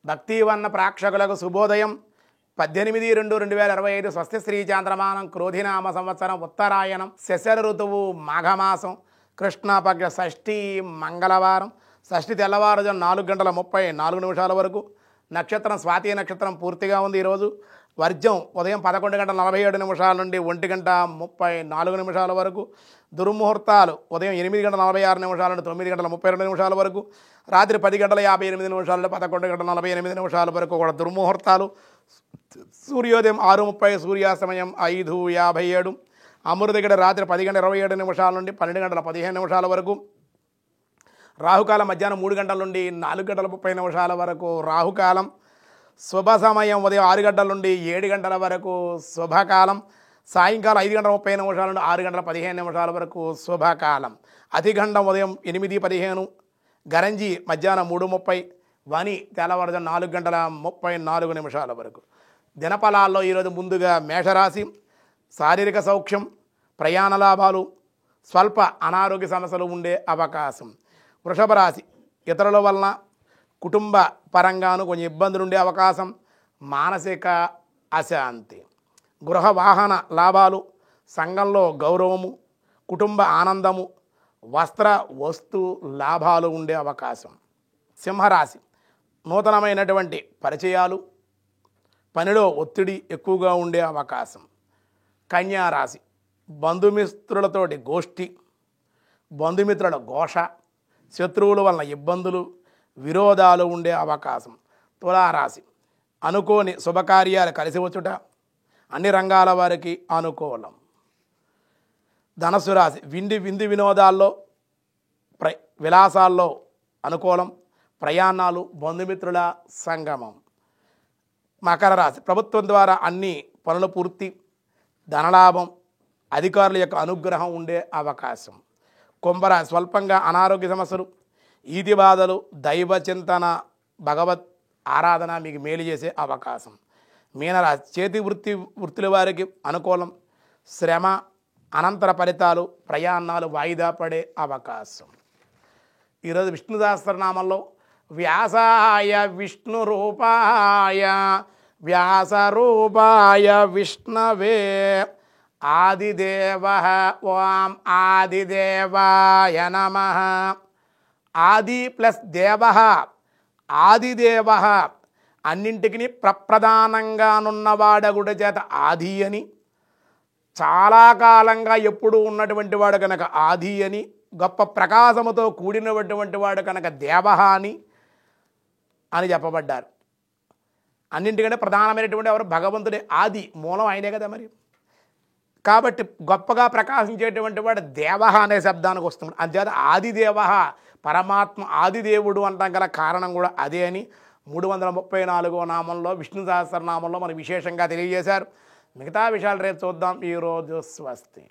భక్తివన్న ప్రేక్షకులకు శుభోదయం. 18/2/2025 స్వస్తి శ్రీ చాంద్రమానం క్రోధినామ సంవత్సరం ఉత్తరాయణం శశర ఋతువు మాఘమాసం కృష్ణపక్ష షష్ఠి మంగళవారం. షష్ఠి తెల్లవారుజాము 4:34 వరకు. నక్షత్రం స్వాతి నక్షత్రం పూర్తిగా ఉంది. ఈరోజు వర్జం ఉదయం 11:47 నుండి 1:34 వరకు. దుర్ముహూర్తాలు ఉదయం 8:46 నుండి 9:32 వరకు. రాత్రి 10:58 నుండి 11:48 వరకు కూడా దుర్ముహూర్తాలు. సూర్యోదయం 6:30, సూర్యాస్తమయం 5:57. అమృతగడ రాత్రి 10:27 నుండి 12:15 వరకు. రాహుకాలం మధ్యాహ్నం 3 నుండి 4:30 వరకు రాహుకాలం. శుభ సమయం ఉదయం 6 నుండి 7 వరకు శుభకాలం. సాయంకాలం 5:30 నుండి 6:15 వరకు శుభకాలం. అతిగండం ఉదయం 8:15, గరంజి మధ్యాహ్నం 3:30, వని తెల్లవారుజాము 4:34 వరకు. దినఫలాల్లో ఈరోజు ముందుగా మేషరాశి. శారీరక సౌఖ్యం, ప్రయాణ లాభాలు, స్వల్ప అనారోగ్య సమస్యలు ఉండే అవకాశం. వృషభ రాశి ఇతరుల వలన కుటుంబ పరంగాను కొంచెం ఇబ్బందులు ఉండే అవకాశం. మానసిక అశాంతి. గృహ వాహన లాభాలు, సంఘంలో గౌరవము, కుటుంబ ఆనందము, వస్త్ర వస్తు లాభాలు ఉండే అవకాశం. సింహరాశి నూతనమైనటువంటి పరిచయాలు, పనిలో ఒత్తిడి ఎక్కువగా ఉండే అవకాశం. కన్యారాశి బంధుమిత్రులతోటి గోష్ఠి, బంధుమిత్రుల ఘోష, శత్రువుల వలన ఇబ్బందులు, విరోధాలు ఉండే అవకాశం. తులారాశి అనుకోని శుభకార్యాలు కలిసి వచ్చుట, అన్ని రంగాల వారికి అనుకూలం. ధనస్సు రాశి విందు వినోదాల్లో విలాసాల్లో అనుకూలం, ప్రయాణాలు, బంధుమిత్రుల సంగమం. మకర రాశి ప్రభుత్వం ద్వారా అన్ని పనులు పూర్తి, ధనలాభం, అధికారుల యొక్క అనుగ్రహం ఉండే అవకాశం. కుంభరాశి స్వల్పంగా అనారోగ్య సమస్యలు, ఈతి బాధలు, దైవ చింతన, భగవత్ ఆరాధన మీకు మేలు చేసే అవకాశం. మీనరాశి చేతి వృత్తుల వారికి అనుకూలం, శ్రమ, అనంతర ఫలితాలు, ప్రయాణాలు వాయిదా పడే అవకాశం. ఈరోజు విష్ణు సహస్రనామంలో వ్యాసాయ విష్ణు రూపాయ వ్యాస రూపాయ విష్ణవే ఆదిదేవ ఓం ఆదిదేవాయ నమః. ఆది ప్లస్ దేవ, ఆదిదేవ అన్నింటికి ప్రప్రధానంగానున్నవాడగుడి చేత ఆది అని, చాలా కాలంగా ఎప్పుడూ ఉన్నటువంటి వాడు కనుక ఆది అని, గొప్ప ప్రకాశముతో కూడినటువంటి వాడు కనుక దేవ అని చెప్పబడ్డారు. అన్నింటికంటే ప్రధానమైనటువంటి ఎవరు? భగవంతుడే. ఆది మూలం ఆయనే కదా మరి. కాబట్టి గొప్పగా ప్రకాశించేటువంటి వాడు దేవ అనే శబ్దానికి వస్తుంది. అంతేత ఆదిదేవ, పరమాత్మ ఆదిదేవుడు అంటాం గల కారణం కూడా అదే అని 334వ నామంలో విష్ణు సహస్రనామంలో మనకు విశేషంగా తెలియజేశారు. మిగతా విషయాలు రేపు చూద్దాం. ఈరోజు స్వస్తి.